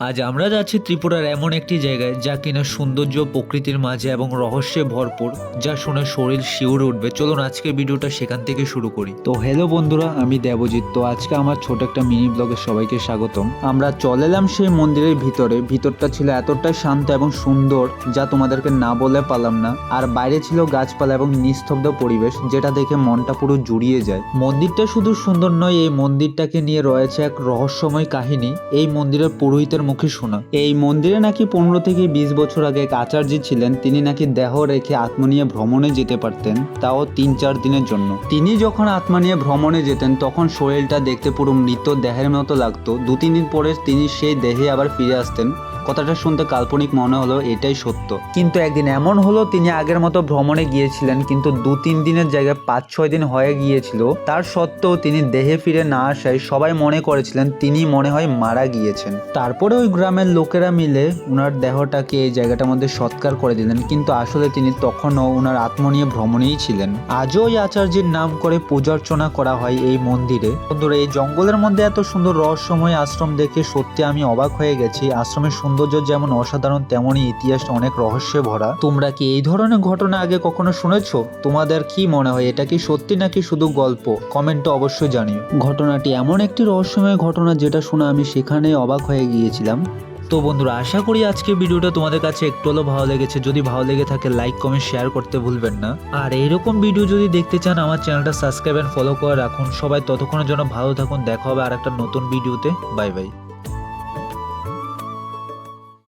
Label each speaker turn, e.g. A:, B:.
A: আজ আমরা যাচ্ছি ত্রিপুরার এমন একটি জায়গায় যা কিনা সৌন্দর্য প্রকৃতির মাঝে এবং রহস্যে ভরপুর, যা শুনে শরীর শিউরে উঠবে। চলুন আজকের ভিডিওটা সেখান থেকে শুরু করি।
B: তো হ্যালো বন্ধুরা, আমি দেবজিৎ। তো আজকে আমার ছোট একটা মিনি ব্লগে সবাইকে স্বাগতম। আমরা চলে এলাম সেই মন্দিরের ভিতরটা ছিল এতটাই শান্ত এবং সুন্দর যা তোমাদেরকে না বলে পারলাম না। আর বাইরে ছিল গাছপালা এবং নিস্তব্ধ পরিবেশ, যেটা দেখে মনটা পুরো জুড়িয়ে যায়। মন্দিরটা শুধু সুন্দর নয়, এই মন্দিরটাকে নিয়ে রয়েছে এক রহস্যময় কাহিনী। এই মন্দিরের পুরোহিতের মুখে শোনা এই মন্দিরে নাকি 15 থেকে 20 বছর আগে এক আচার্য ছিলেন। তিনি নাকি দেহ রেখে আত্মা নিয়ে ভ্রমণে যেতে পারতেন, তাও 3-4 দিনের জন্য। তিনি যখন আত্মা নিয়ে ভ্রমণে যেতেন তখন শরীরটা দেখতে পুরো মৃত দেহের মতো লাগতো। 2-3 দিন পরে তিনি সেই দেহে আবার ফিরে আসতেন। কথাটা শুনতে কাল্পনিক মনে হলো, এটাই সত্য। কিন্তু একদিন এমন হলো, তিনি আগের মতো ভ্রমণে গিয়েছিলেন, কিন্তু 2-3 দিনের জায়গায় 5-6 দিন হয়ে গিয়েছিল। তার সত্ত্বেও তিনি দেহে ফিরে না আসায় সবাই মনে করেছিলেন তিনি মনে হয় মারা গিয়েছেন। তারপরে ওই গ্রামের লোকেরা মিলে ওনার দেহটাকে এই জায়গাটার মধ্যে সৎকার করে দিলেন, কিন্তু আসলে তিনি তখনও ওনার আত্মা নিয়ে ভ্রমণেই ছিলেন। আজও ওই আচার্যের নাম করে পূজা অর্চনা করা হয় এই মন্দিরে। বন্ধুরা, এই জঙ্গলের মধ্যে এত সুন্দর রহস্যময় আশ্রম দেখে সত্যি আমি অবাক হয়ে গেছি। আশ্রমের সৌন্দর্য যেমন অসাধারণ, তেমনই ইতিহাসটা অনেক রহস্যে ভরা। তোমরা কি এই ধরনের ঘটনা আগে কখনো শুনেছো? তোমাদের কি মনে হয়, এটা কি সত্যি নাকি শুধু গল্প? কমেন্টে অবশ্যই জানিও। ঘটনাটি এমন একটি রহস্যময় ঘটনা যেটা শুনে আমি সেখানে অবাক হয়ে গিয়েছিলাম।
A: তো বন্ধুরা, আশা করি আজকের ভিডিওটা তোমাদের কাছে একটু হলেও ভালো লেগেছে। যদি ভালো লেগে থাকে লাইক কমেন্ট শেয়ার করতে ভুলবেন না। আর এইরকম ভিডিও যদি দেখতে চান আমার চ্যানেলটা সাবস্ক্রাইব এন্ড ফলো করে রাখুন। সবাই ততক্ষণের জন্য ভালো থাকুন। দেখা হবে আর একটা নতুন ভিডিওতে। Bye bye.